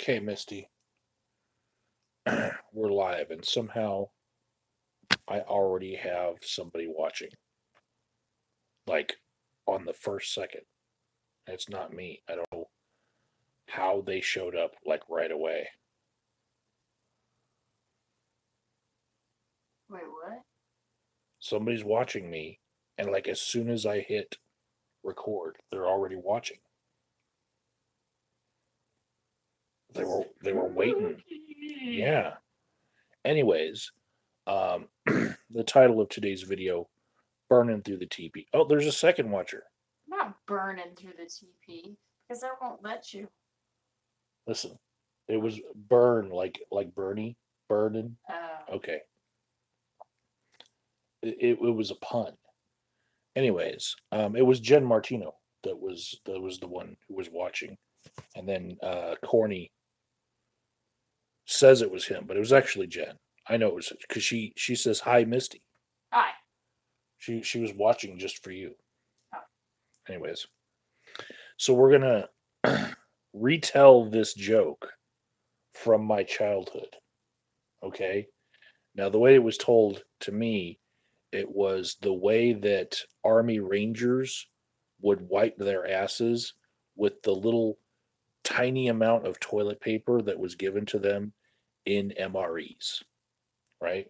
Okay, Misty, we're live, and somehow I already have somebody watching, like on the first second. It's not me. I don't know how they showed up like right away. Wait, what? Somebody's watching me, and like as soon as I hit record, they're already watching. They were waiting. Yeah. Anyways, the title of today's video: Burning Through the TP. Oh, there's a second watcher. I'm not burning through the TP because I won't let you. Listen, it was burn like Bernie, burning. Oh. Okay, it was a pun. Anyways, it was Jen Martino that was the one who was watching, and then Corny says it was him, but it was actually Jen. I know it was because she says hi, Misty. Hi. She was watching just for you. Oh. Anyways, so we're gonna retell this joke from my childhood. Okay. Now the way it was told to me, it was the way that Army Rangers would wipe their asses with the little tiny amount of toilet paper that was given to them in MREs, right?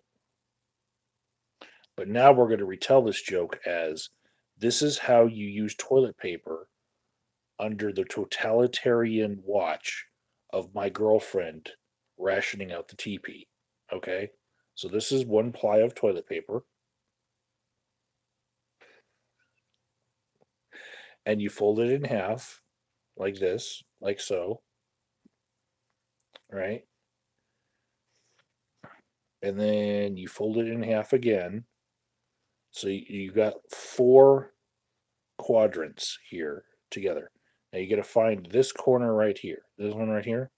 But now we're going to retell this joke as this is how you use toilet paper under the totalitarian watch of my girlfriend rationing out the TP. Okay? So this is one ply of toilet paper, and you fold it in half like this, like so, right? And then you fold it in half again. So you got four quadrants here together. Now you got to find this corner right here. This one right here.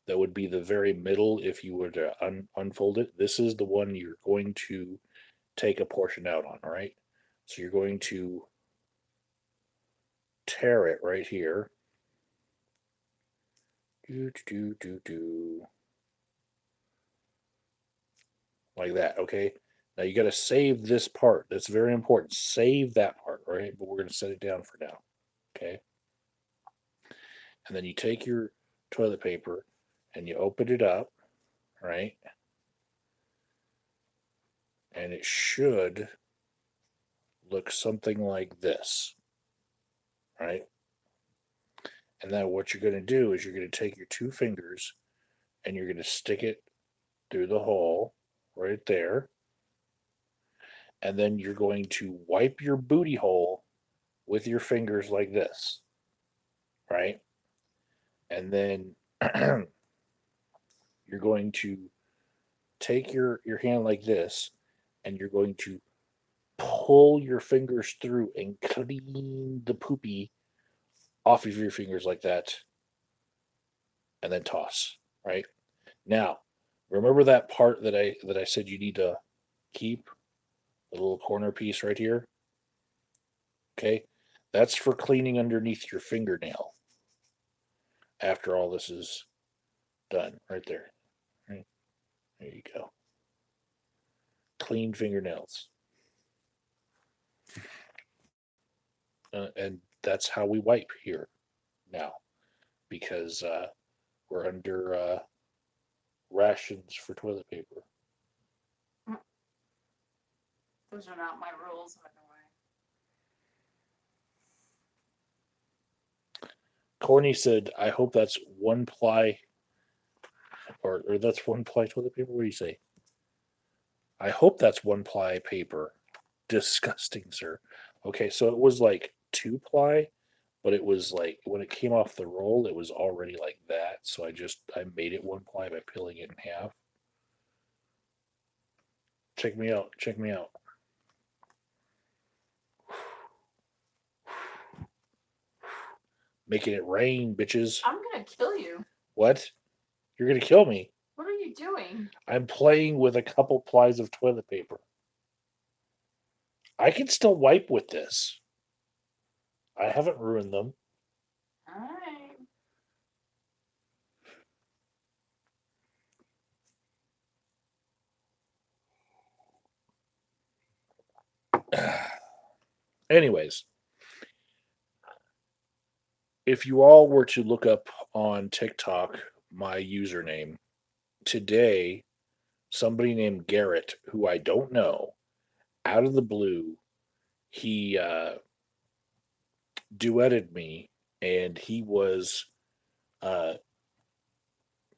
That would be the very middle if you were to unfold it. This is the one you're going to take a portion out on, all right? So you're going to tear it right here. Do, do, do, do. Like that, okay? Now you got to save this part. That's very important. Save that part, right? But we're going to set it down for now, okay? And then you take your toilet paper and you open it up, right? And it should look something like this, right? And then what you're going to do is you're going to take your two fingers and you're going to stick it through the hole right there. And then you're going to wipe your booty hole with your fingers like this, right? And then you're going to take your hand like this and you're going to pull your fingers through and clean the poopy off of your fingers like that and then toss, right? Now, remember that part that I said you need to keep, the little corner piece right here? Okay? That's for cleaning underneath your fingernail after all this is done, right there. Right? There you go. Clean fingernails. And that's how we wipe here now because we're under rations for toilet paper. Those are not my rules, by the Corny said, I hope that's one ply, or that's one ply toilet paper. What do you say? I hope that's one ply paper. Disgusting, sir. Okay, so it was like two ply, but it was like when it came off the roll, it was already like that. So I made it one ply by peeling it in half. Check me out. Check me out. Making it rain, bitches. I'm gonna kill you. What? You're gonna kill me. What are you doing? I'm playing with a couple plies of toilet paper. I can still wipe with this. I haven't ruined them. Alright. Anyways, if you all were to look up on TikTok my username today, somebody named Garrett, who I don't know, out of the blue, he duetted me, and he was uh,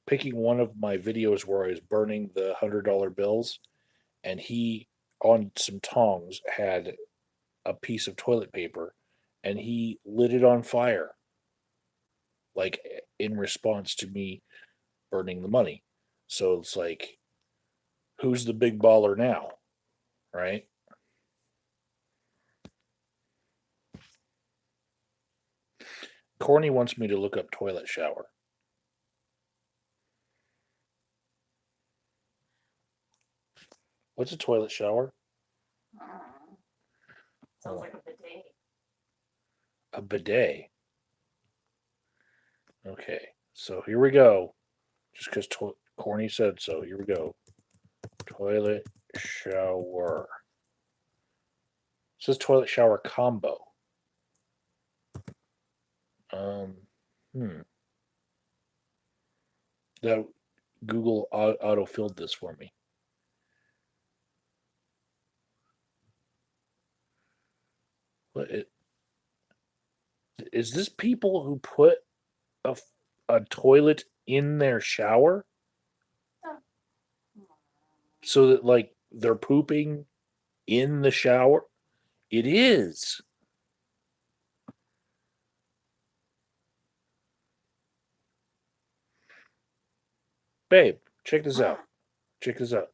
picking one of my videos where I was burning the $100 bills, and he on some tongs had a piece of toilet paper, and he lit it on fire, like in response to me burning the money. So it's like, who's the big baller now, right? Corny wants me to look up toilet shower. What's a toilet shower? Mm, sounds Oh, like a bidet. a bidet. Okay, so here we go. Just because Corny said so, here we go. Toilet shower. It says toilet shower combo. Um, hmm. That Google auto filled this for me. What is this? People who put a a toilet in their shower Oh. Mm. so that like they're pooping in the shower? It is. Babe, check this Mm. out. Check this out.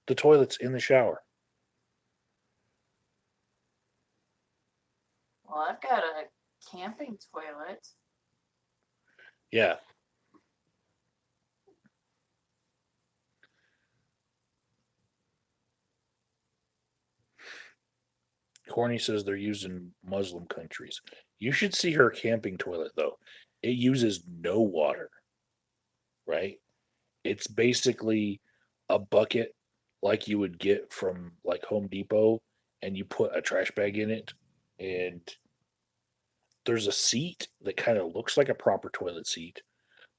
The toilet's in the shower. Well, I've got a camping toilet. Yeah. Corny says they're used in Muslim countries. You should see her camping toilet though. It uses no water, right? It's basically a bucket like you would get from like Home Depot, and you put a trash bag in it, and there's a seat that kind of looks like a proper toilet seat,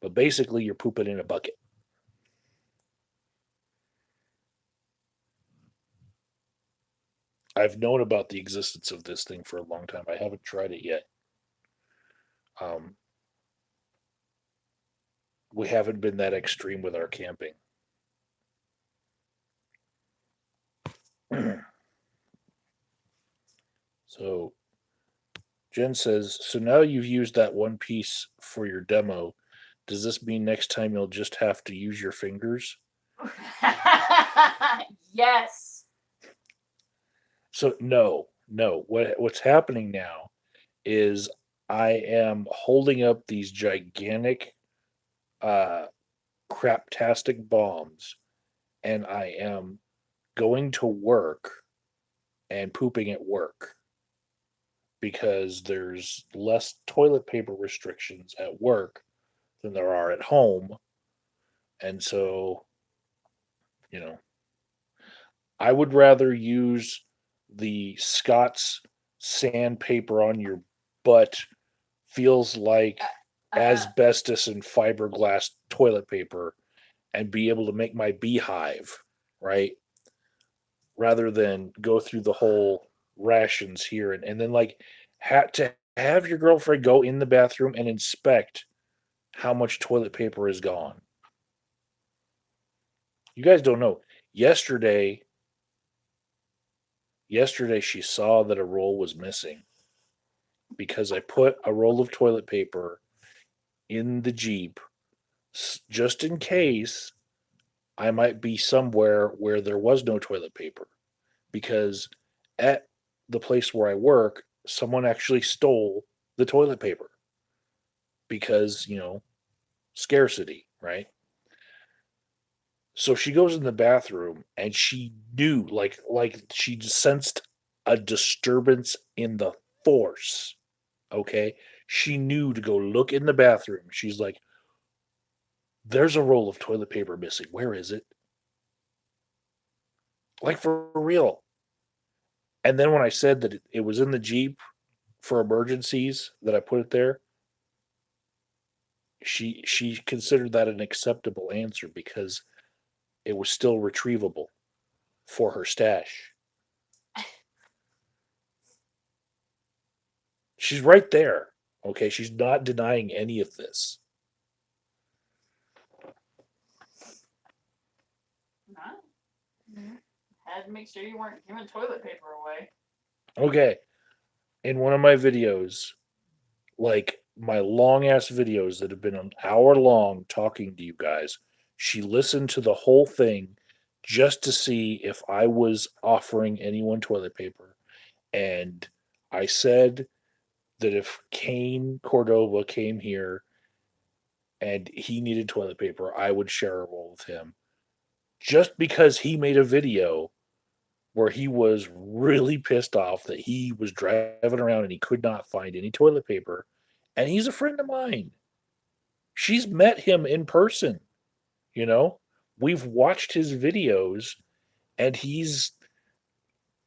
but basically you're pooping in a bucket. I've known about the existence of this thing for a long time. I haven't tried it yet. Um, we haven't been that extreme with our camping. So Jen says, so now you've used that one piece for your demo. Does this mean next time you'll just have to use your fingers? Yes. So no, no. What's happening now is I am holding up these gigantic uh craptastic bombs, and I am going to work and pooping at work because there's less toilet paper restrictions at work than there are at home. And so, you know, I would rather use the Scott's sandpaper on your butt feels like Uh, asbestos and fiberglass toilet paper and be able to make my beehive, right? Rather than go through the whole rations here, and then like to have your girlfriend go in the bathroom and inspect how much toilet paper is gone. You guys don't know. Yesterday, yesterday she saw that a roll was missing because I put a roll of toilet paper in the Jeep just in case I might be somewhere where there was no toilet paper. Because at the place where I work, someone actually stole the toilet paper because, scarcity, right? So she goes in the bathroom and she knew, like she sensed a disturbance in the force. Okay. She knew to go look in the bathroom. She's like, there's a roll of toilet paper missing. Where is it? Like for real. And then when I said that it was in the Jeep for emergencies that I put it there, she considered that an acceptable answer because it was still retrievable for her stash. She's right there. Okay, she's not denying any of this. Not. Mhm. Had to make sure you weren't giving toilet paper away. Okay, in one of my videos, like my long ass videos that have been an hour long talking to you guys, she listened to the whole thing just to see if I was offering anyone toilet paper. And I said that if Kane Cordova came here and he needed toilet paper, I would share a roll with him. Just because he made a video where he was really pissed off that he was driving around and he could not find any toilet paper. And he's a friend of mine. She's met him in person, you know? We've watched his videos and he's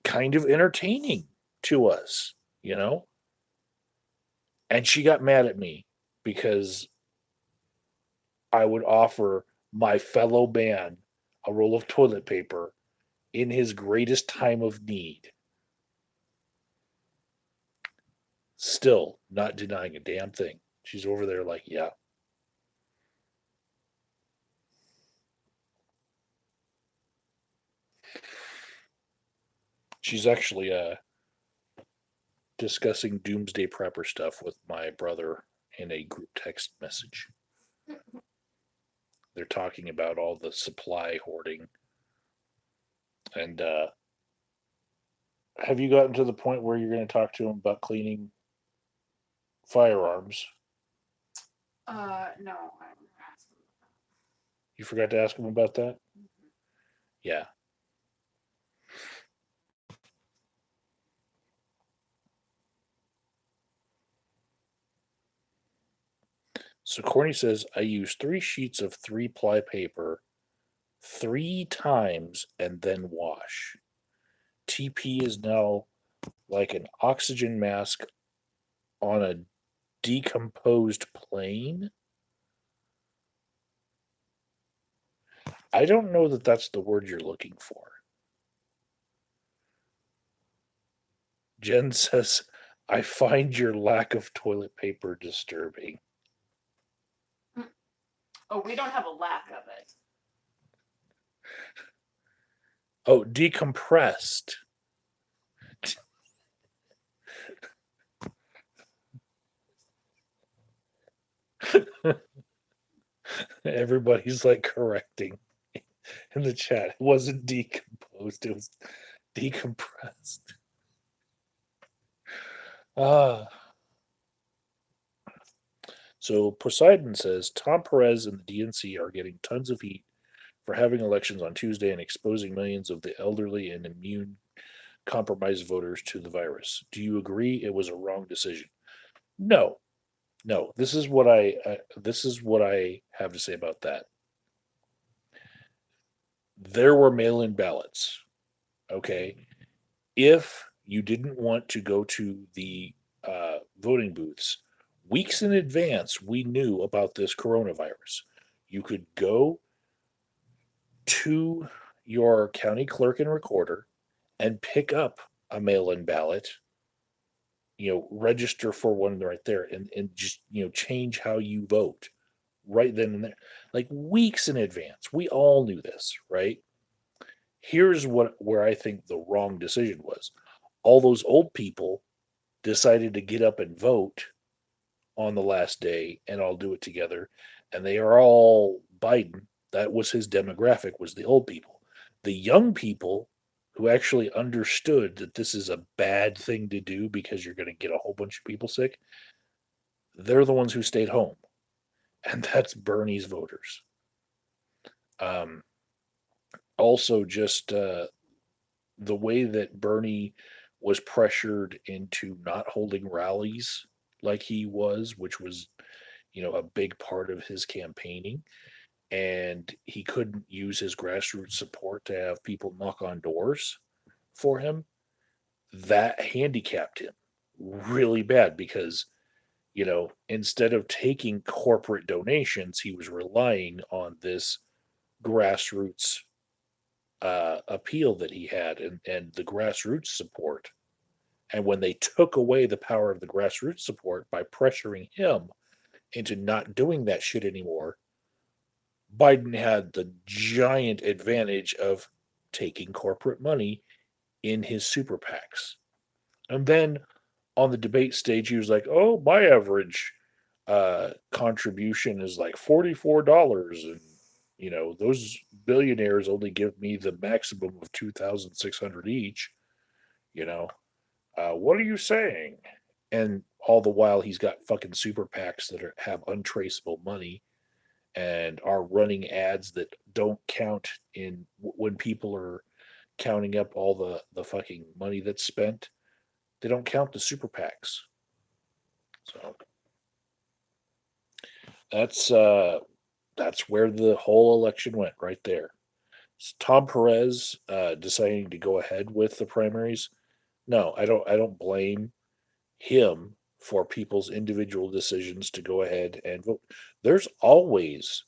kind of entertaining to us, you know? And she got mad at me because I would offer my fellow man a roll of toilet paper in his greatest time of need. Still not denying a damn thing. She's over there like, yeah. She's actually discussing doomsday prepper stuff with my brother in a group text message. They're talking about all the supply hoarding. And have you gotten to the point where you're going to talk to him about cleaning firearms? No, I was asking. You forgot to ask him about that? Mhm. Yeah. So Corny says, I use 3 sheets of 3-ply paper 3 times and then wash. TP is now like an oxygen mask on a decomposed plane. I don't know that that's the word you're looking for. Jen says, I find your lack of toilet paper disturbing. Oh, we don't have a lack of it. Oh, decompressed. Everybody's like correcting in the chat. It wasn't decomposed, it was decompressed. Ah. So Poseidon says Tom Perez and the DNC are getting tons of heat for having elections on Tuesday and exposing millions of the elderly and immune compromised voters to the virus. Do you agree it was a wrong decision? No, no. This is what I have to say about that. There were mail-in ballots. Okay, if you didn't want to go to the voting booths weeks in advance, we knew about this coronavirus. You could go to your county clerk and recorder and pick up a mail-in ballot, register for one right there and just, change how you vote right then and there. Like weeks in advance. We all knew this, right? Here's what where I think the wrong decision was. All those old people decided to get up and vote on the last day and all do it together. And they are all Biden. That was his demographic, was the old people. The young people who actually understood that this is a bad thing to do because you're going to get a whole bunch of people sick, they're the ones who stayed home. And that's Bernie's voters. Um, Also, just the way that Bernie was pressured into not holding rallies like he was, which was, a big part of his campaigning. And he couldn't use his grassroots support to have people knock on doors for him. that handicapped him really bad because, instead of taking corporate donations, he was relying on this grassroots appeal that he had and the grassroots support. And when they took away the power of the grassroots support by pressuring him into not doing that shit anymore, Biden had the giant advantage of taking corporate money in his super PACs. And then on the debate stage, he was like, "Oh, my average contribution is like $44, and those billionaires only give me the maximum of 2,600 each. You know, what are you saying?" And all the while, he's got fucking super PACs that have untraceable money and are running ads that don't count in when people are counting up all the fucking money that's spent. They don't count the super PACs. So that's uh, that's where the whole election went right there. So Tom Perez deciding to go ahead with the primaries. No, I don't blame him for people's individual decisions to go ahead and vote. There's always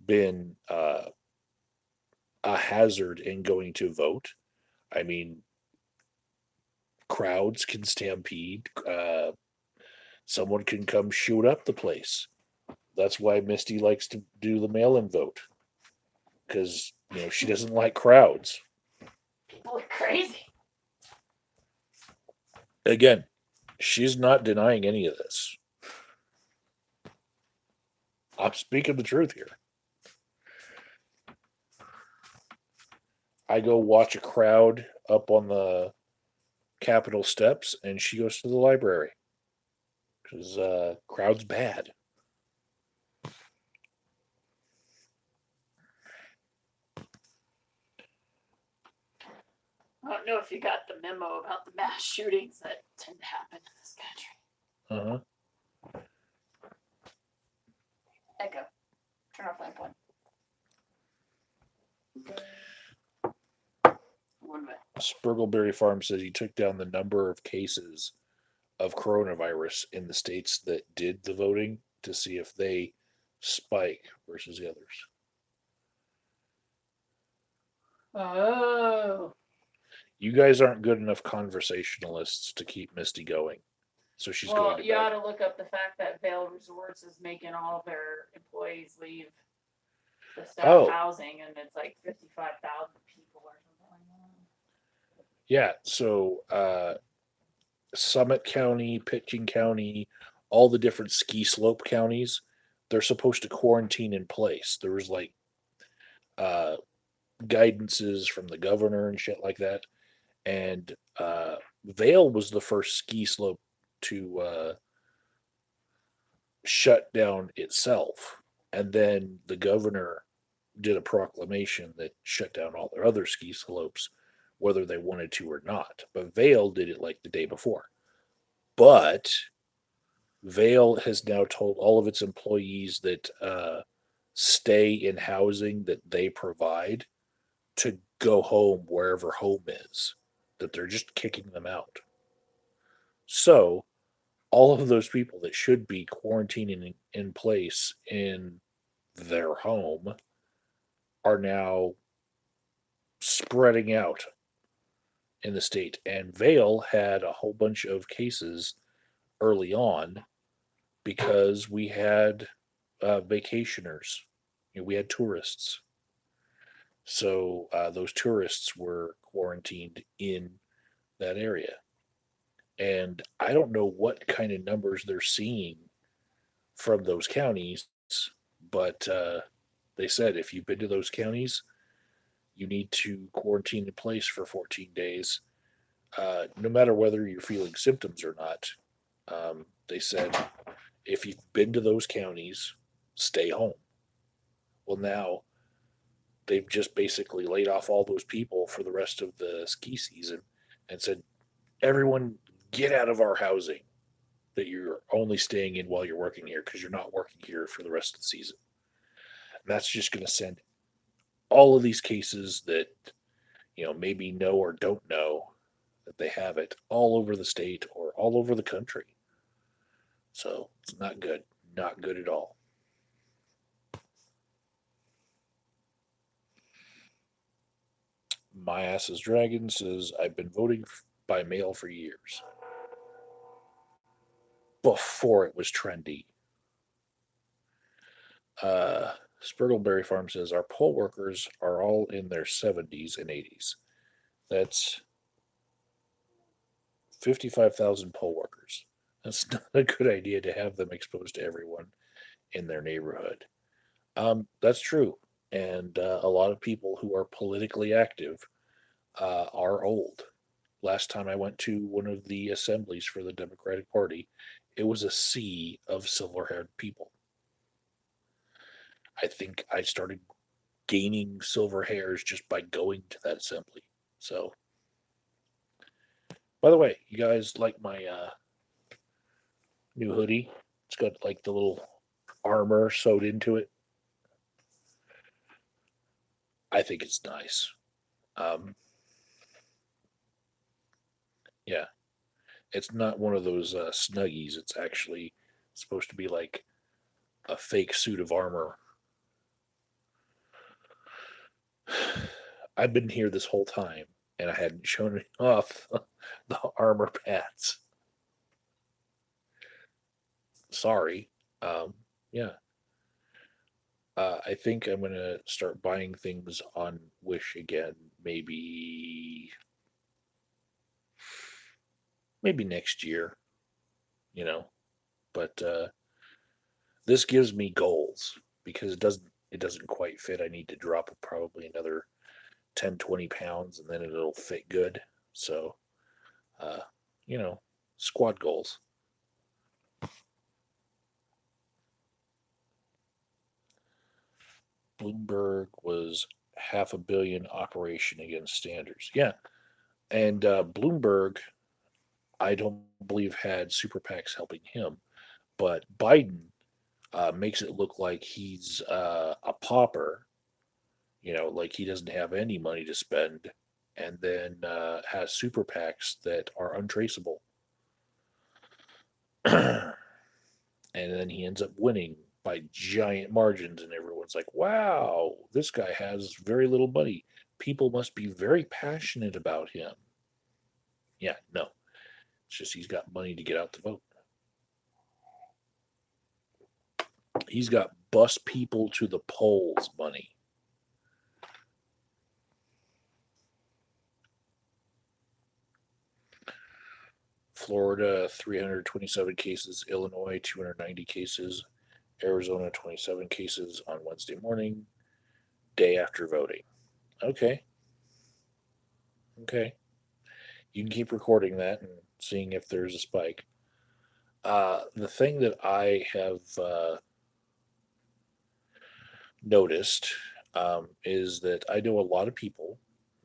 been a hazard in going to vote. I mean, crowds can stampede. Someone can come shoot up the place. That's why Misty likes to do the mail-in vote because she doesn't like crowds. People are crazy. Again, she's not denying any of this. I'm speaking the truth here. I go watch a crowd up on the Capitol steps, and she goes to the library because crowd's bad. I don't know if you got the memo about the mass shootings that tend to happen in this country. Uh huh. Echo. Turn off lamp one. One way. Spurgleberry Farm says he took down the number of cases of coronavirus in the states that did the voting to see if they spike versus the others. Oh. You guys aren't good enough conversationalists to keep Misty going. So she's going Well, to you bed. ought to look up the fact that Vail Resorts is making all their employees leave the staff Oh, housing, and it's like 55,000 people or something like that. yeah. So Summit County, Pitkin County, all the different ski slope counties, they're supposed to quarantine in place. There was like uh, guidances from the governor and shit like that. And Vail was the first ski slope to shut down itself. And then the governor did a proclamation that shut down all their other ski slopes, whether they wanted to or not. But Vail did it like the day before. But Vail has now told all of its employees that stay in housing that they provide to go home wherever home is, that they're just kicking them out. So, all of those people that should be quarantining in place in their home are now spreading out in the state. And Vale had a whole bunch of cases early on because we had vacationers, we had tourists. So those tourists were quarantined in that area. And I don't know what kind of numbers they're seeing from those counties, but they said if you've been to those counties, you need to quarantine in place for 14 days, no matter whether you're feeling symptoms or not. They said if you've been to those counties, stay home. Well, now they've just basically laid off all those people for the rest of the ski season and said, everyone get out of our housing that you're only staying in while you're working here because you're not working here for the rest of the season. And that's just going to send all of these cases that maybe know or don't know that they have it all over the state or all over the country. So it's not good. Not good at all. My ass is dragon says I've been voting by mail for years. Before it was trendy. Uh, Spurgleberry Farm says our poll workers are all in their 70s and 80s. That's 55,000 poll workers. That's not a good idea to have them exposed to everyone in their neighborhood. That's true. And a lot of people who are politically active are old. Last time I went to one of the assemblies for the Democratic Party, it was a sea of silver haired people. I think I started gaining silver hairs just by going to that assembly. So, by the way, you guys like my new hoodie? It's got like the little armor sewed into it. I think it's nice. Um, yeah, it's not one of those snuggies. It's actually supposed to be like a fake suit of armor. I've been here this whole time and I hadn't shown off the armor pads. Sorry. Um, yeah, I think I'm gonna start buying things on Wish again. Maybe next year. You know, but this gives me goals because it doesn't quite fit. I need to drop probably another 10, 20 pounds and then it'll fit good. So, uh, you know, squad goals. Bloomberg was half a billion operation against standards. Yeah. And Bloomberg, I don't believe had super PACs helping him, but Biden makes it look like he's a pauper, like he doesn't have any money to spend, and then has super PACs that are untraceable. And then he ends up winning by giant margins, and everyone's like, wow, this guy has very little money. People must be very passionate about him. Yeah, no, it's just he's got money to get out the vote. He's got bus people to the polls money. Florida, 327 cases. Illinois, 290 cases. Arizona, 27 cases on Wednesday morning, day after voting. Okay, okay. You can keep recording that and seeing if there's a spike. The thing that I have noticed is that I know a lot of people,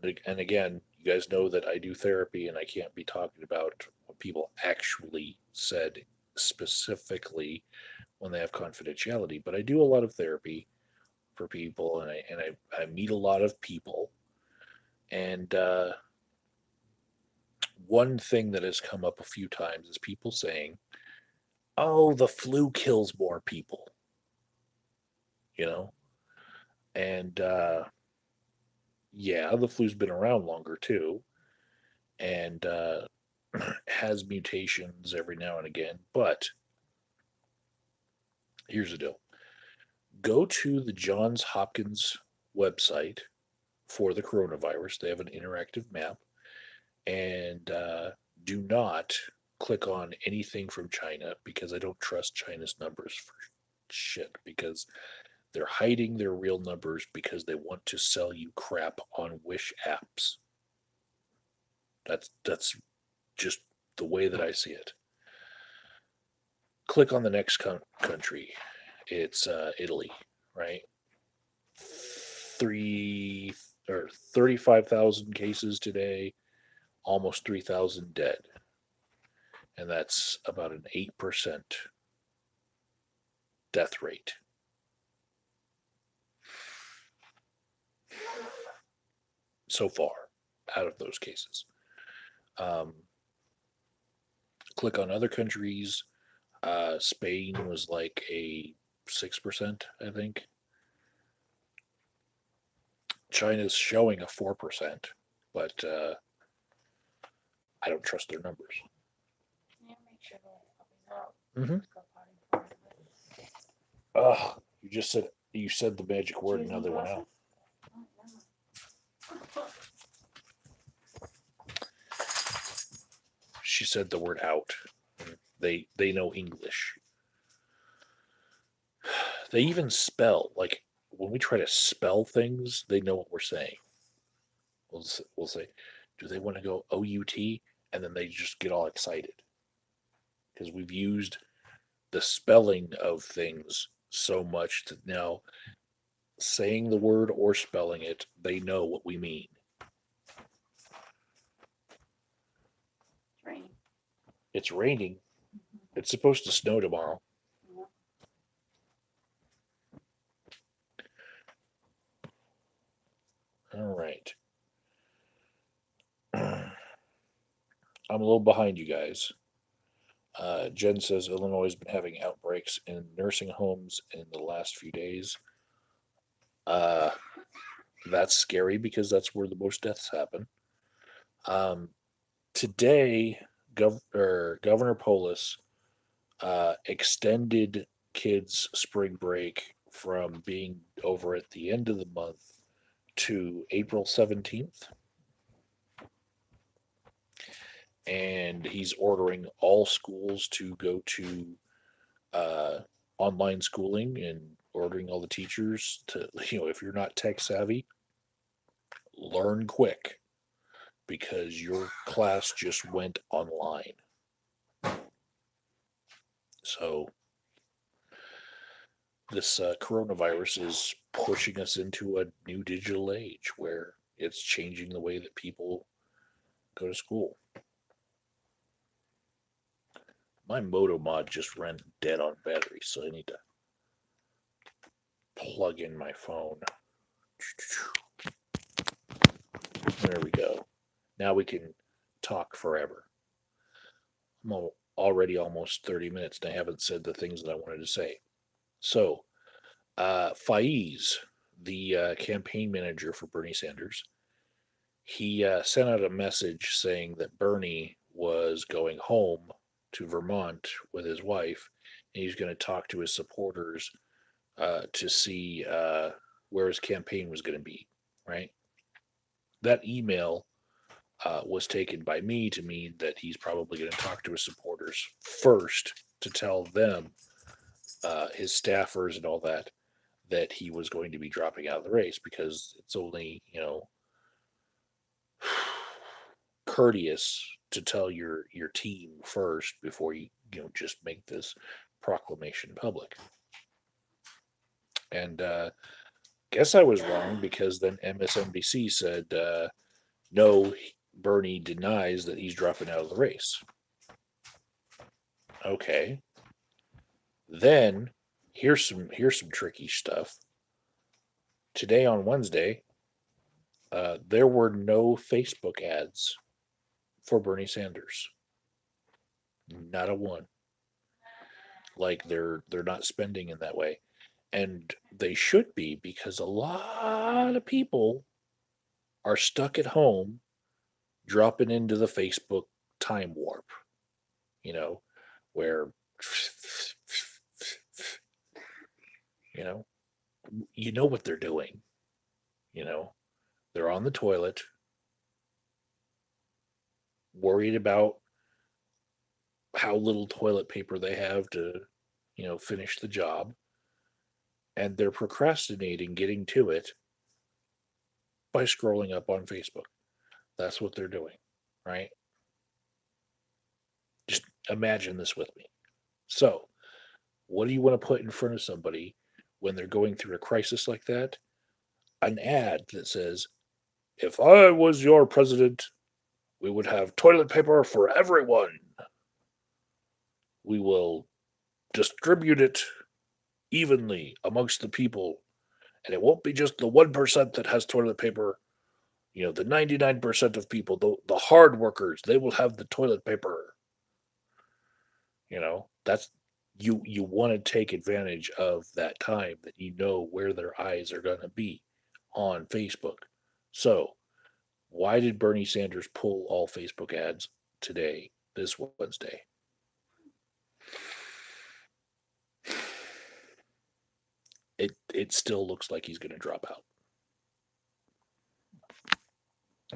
and again, you guys know that I do therapy and I can't be talking about what people actually said specifically when they have confidentiality, but I do a lot of therapy for people and I meet a lot of people. And one thing that has come up a few times is people saying, oh, the flu kills more people, you know? And yeah, the flu's been around longer too, and has mutations every now and again. But here's the deal: go to the Johns Hopkins website for the coronavirus. They have an interactive map, and do not click on anything from China because I don't trust China's numbers for shit because they're hiding their real numbers because they want to sell you crap on Wish apps. That's just the way that I see it. Click on the next country. It's Italy, right? 35,000 cases today, almost 3,000 dead, and that's about an 8% death rate. So far out of those cases. Um, click on other countries. Spain was like a 6%, I think. China's showing a 4%, but I don't trust their numbers. Yeah, make sure that puppy's out. Mm-hmm. Go potty for a bit. Ugh, you said the magic word, and Choosing now they went glasses? out. Oh, no. She said the word out. They know English. They even spell, like when we try to spell things, they know what we're saying. We'll say, do they want to go OUT? And then they just get all excited because we've used the spelling of things so much that now saying the word or spelling it, they know what we mean. It's raining. It's raining. Mm-hmm. It's supposed to snow tomorrow. Yeah. All right. I'm a little behind you guys. Jen says Illinois has been having outbreaks in nursing homes in the last few days. Uh, that's scary because that's where the most deaths happen. Um, today, Governor Polis extended kids' spring break from being over at the end of the month to April 17th. And he's ordering all schools to go to uh, online schooling and ordering all the teachers to, if you're not tech savvy, learn quick because your class just went online. So this coronavirus is pushing us into a new digital age where it's changing the way that people go to school. My Moto mod just ran dead on battery, so I need to plug in my phone. There we go. Now we can talk forever. I'm already almost 30 minutes and I haven't said the things that I wanted to say. So, Faiz, the campaign manager for Bernie Sanders, he sent out a message saying that Bernie was going home to Vermont with his wife and he's going to talk to his supporters to see where his campaign was going to be, right? That email was taken by me to mean that he's probably going to talk to his supporters first to tell them, his staffers and all that, that he was going to be dropping out of the race because it's only, courteous to tell your team first before just make this proclamation public. And guess I was wrong because then MSNBC said no, Bernie denies that he's dropping out of the race. Okay. Then here's some tricky stuff. Today on Wednesday, there were no Facebook ads for Bernie Sanders. Not a one. Like they're not spending in that way, and they should be because a lot of people are stuck at home, dropping into the Facebook time warp. You know, where you know you know what they're doing. You know, they're on the toilet, worried about how little toilet paper they have to, finish the job, and they're procrastinating getting to it by scrolling up on Facebook. That's what they're doing, right? Just imagine this with me. So, what do you want to put in front of somebody when they're going through a crisis like that? An ad that says, if I was your president, we would have toilet paper for everyone. We will distribute it evenly amongst the people. And it won't be just the 1% that has toilet paper. The 99% of people, the hard workers, they will have the toilet paper. That's you want to take advantage of that time that where their eyes are going to be on Facebook. So, why did Bernie Sanders pull all Facebook ads today, this Wednesday? It still looks like he's going to drop out.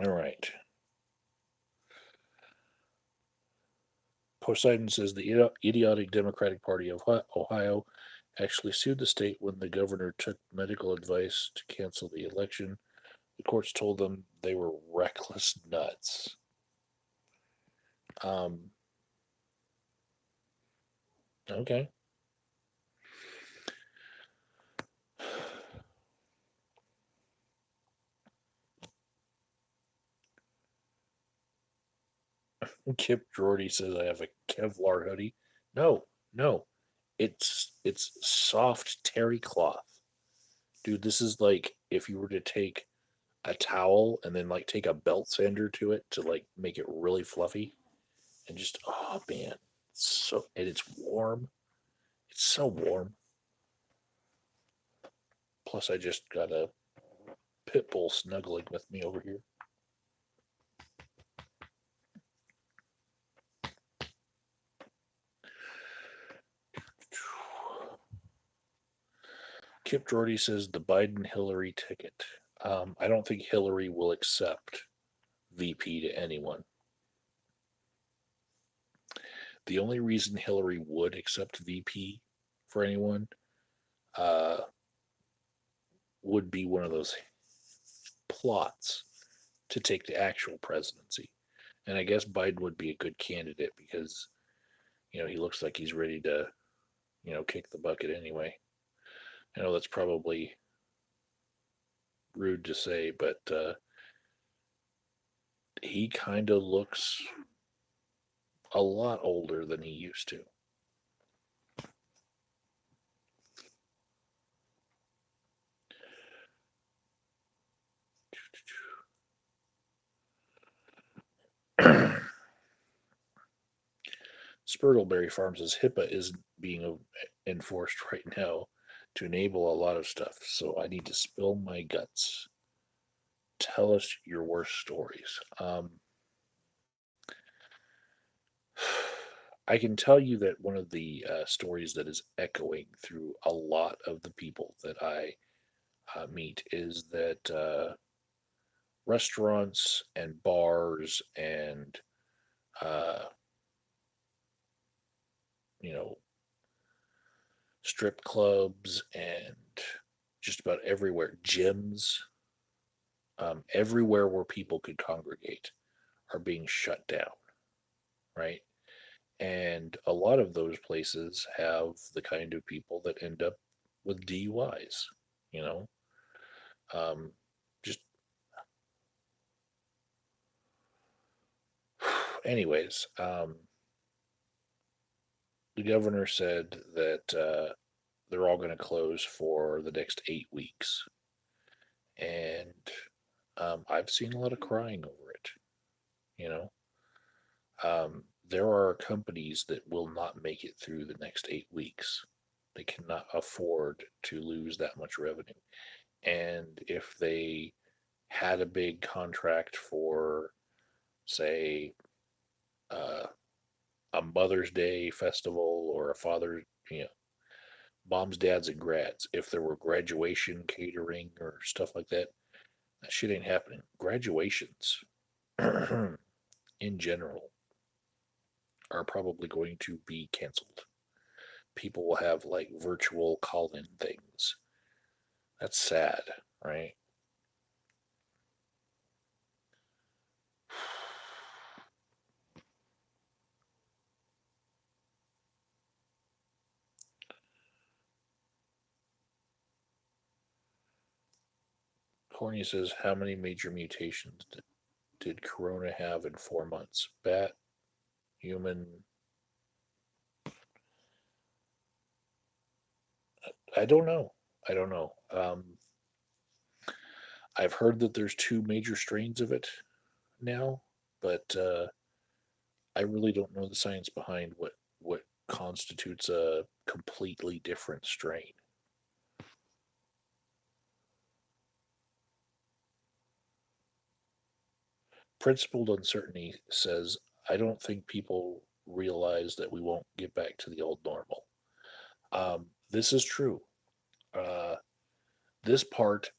All right. Poseidon says the idiotic Democratic Party of Ohio actually sued the state when the governor took medical advice to cancel the election. The courts told them they were reckless nuts. Um, okay. Kip Jordy says I have a Kevlar hoodie. No, no. It's soft terry cloth. Dude, this is like if you were to take a towel and then like take a belt sander to it to like make it really fluffy and just oh man. And it's warm. It's so warm. Plus I just got a pit bull snuggling with me over here. Kip Jordy says the Biden Hillary ticket. I don't think Hillary will accept VP to anyone. The only reason Hillary would accept VP for anyone uh, would be one of those plots to take the actual presidency. And I guess Biden would be a good candidate because, he looks like he's ready to, kick the bucket anyway. I know that's probably rude to say, but he kind of looks a lot older than he used to. Spurtleberry Farms says HIPAA isn't being enforced right now to enable a lot of stuff, so I need to spill my guts. Tell us your worst stories. I can tell you that one of the stories that is echoing through a lot of the people that I meet is that restaurants and bars and uh, you know strip clubs and just about everywhere, gyms, everywhere where people could congregate are being shut down, right? And a lot of those places have the kind of people that end up with DUIs, you know. Um, just, anyways, the governor said that they're all going to close for the next 8 weeks, and I've seen a lot of crying over it. You know, there are companies that will not make it through the next 8 weeks. They cannot afford to lose that much revenue. And if they had a big contract for, say, uh, a Mother's Day festival or a Father's, moms, dads, and grads, if there were graduation catering or stuff like that, that shit ain't happening. Graduations in general are probably going to be canceled. People will have like virtual call in things. That's sad, right? Corny says, how many major mutations did Corona have in 4 months? Bat, human. I don't know. I don't know. I've heard that there's two major strains of it now, but I really don't know the science behind what constitutes a completely different strain. Principled uncertainty says, I don't think people realize that we won't get back to the old normal. This is true. Uh, this part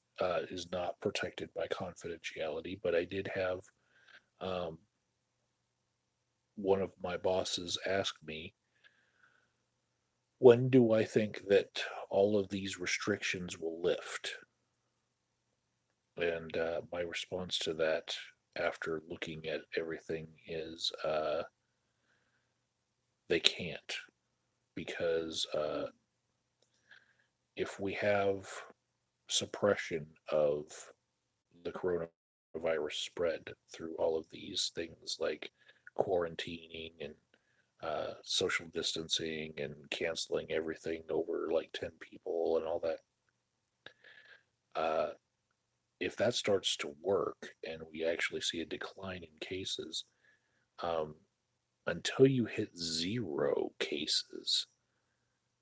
is not protected by confidentiality, but I did have um, one of my bosses ask me, when do I think that all of these restrictions will lift? And my response to that, after looking at everything, is they can't. Because if we have suppression of the coronavirus spread through all of these things like quarantining and social distancing and canceling everything over like 10 people and all that, uh, if that starts to work and we actually see a decline in cases, um, until you hit 0 cases,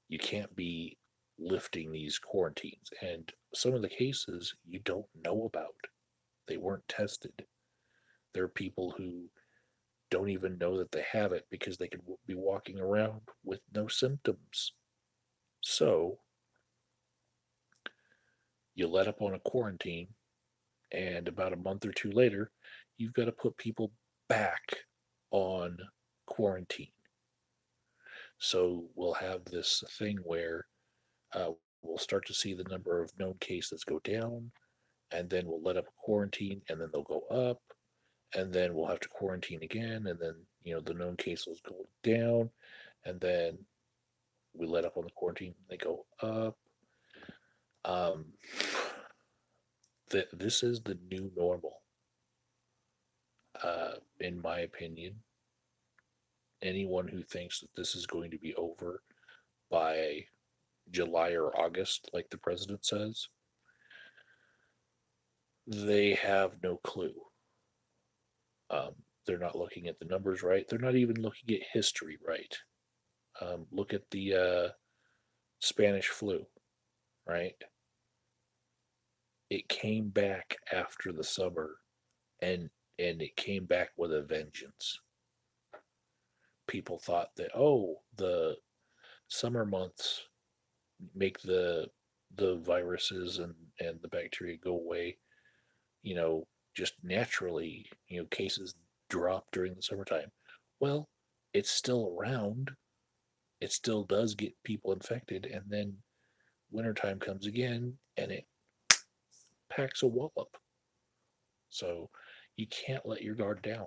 you can't be lifting these quarantines. And some of the cases you don't know about. They weren't tested. There are people who don't even know that they have it because they could be walking around with no symptoms. So you let up on a quarantine, and about a month or two later, you've got to put people back on quarantine. So we'll have this thing where uh, we'll start to see the number of known cases go down, and then we'll let up a quarantine, and then they'll go up, and then we'll have to quarantine again, and then the known cases go down, and then we let up on the quarantine, they go up. Um, this is the new normal, in my opinion. Anyone who thinks that this is going to be over by July or August, like the president says, they have no clue. Um, they're not looking at the numbers right. They're not even looking at history right. Look at the Spanish flu, right? It came back after the summer, and it came back with a vengeance. People thought that, oh, the summer months make the viruses and the bacteria go away, you know, just naturally, cases drop during the summertime. Well, it's still around. It still does get people infected, and then wintertime comes again and it packs a wallop. So you can't let your guard down.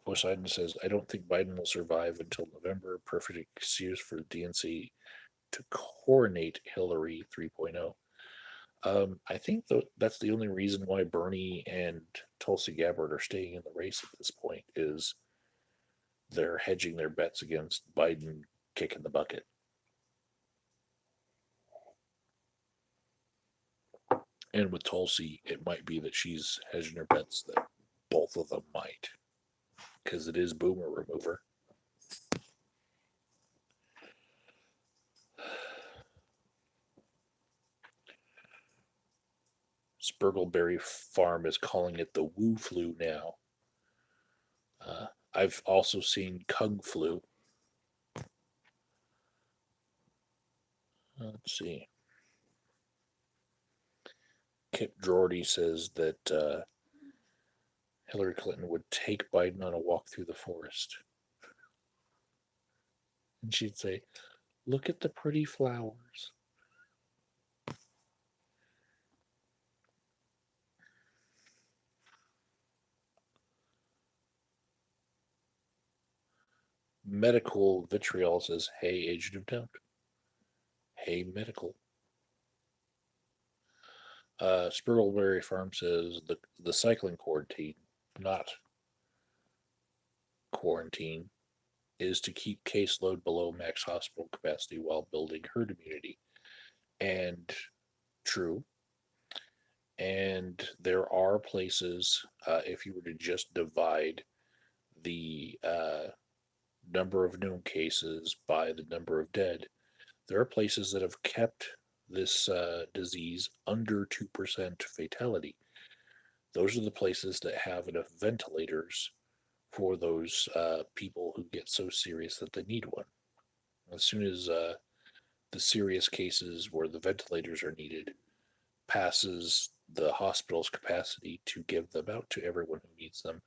Poseidon says, I don't think Biden will survive until November. Perfect excuse for the DNC to coronate Hillary 3.0. I think that's the only reason why Bernie and Tulsi Gabbard are staying in the race at this point is they're hedging their bets against Biden kicking the bucket. And with Tulsi, it might be that she's hedging her bets that both of them might, because it is boomer remover. Spurgleberry Farm is calling it the Woo flu now. I've also seen Kung flu. Let's see. Kip Drordy says that Hillary Clinton would take Biden on a walk through the forest. And she'd say, look at the pretty flowers. Medical Vitriol says, hey, Agent of Doubt. Hey, Medical. Spurgleberry Farm says the cycling quarantine, not quarantine. is to keep caseload below max hospital capacity while building herd immunity. And true. And there are places, if you were to just divide the number of known cases by the number of dead, there are places that have kept this disease under 2% fatality. Those are the places that have enough ventilators for those people who get so serious that they need one. As soon as the serious cases where the ventilators are needed passes the hospital's capacity to give them out to everyone who needs them,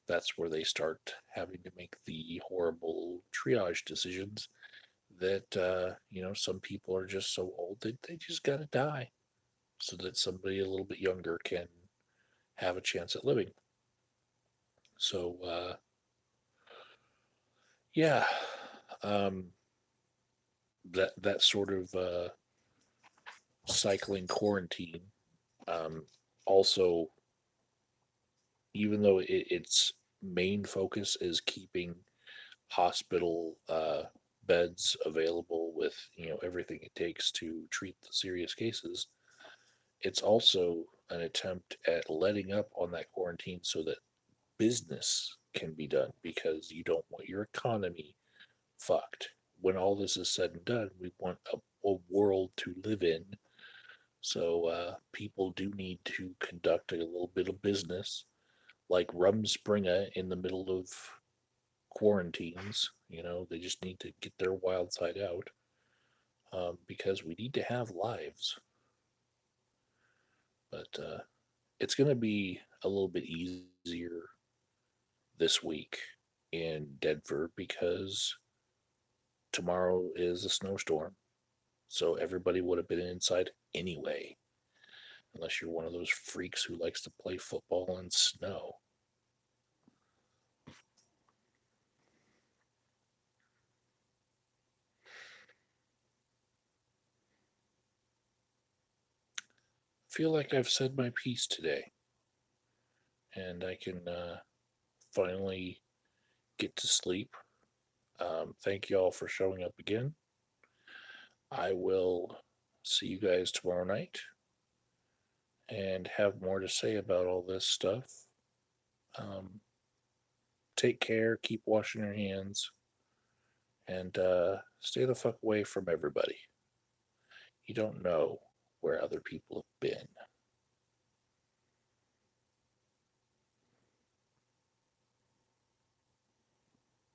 that's where they start having to make the horrible triage decisions that, some people are just so old that they just got to die so that somebody a little bit younger can have a chance at living. So, yeah, um, that sort of cycling quarantine. Also, even though its main focus is keeping hospital beds available with everything it takes to treat the serious cases, it's also an attempt at letting up on that quarantine so that business can be done because you don't want your economy fucked. When all this is said and done, we want a world to live in. So people do need to conduct a little bit of business, like Rumspringa in the middle of quarantines. They just need to get their wild side out because we need to have lives. But it's going to be a little bit easier this week in Denver because tomorrow is a snowstorm. So everybody would have been inside anyway, unless you're one of those freaks who likes to play football in snow. I feel like I've said my piece today, and I can finally get to sleep. Thank you all for showing up again. I will see you guys tomorrow night and have more to say about all this stuff. Um, Take care, keep washing your hands, and stay the fuck away from everybody. You don't know where other people have been.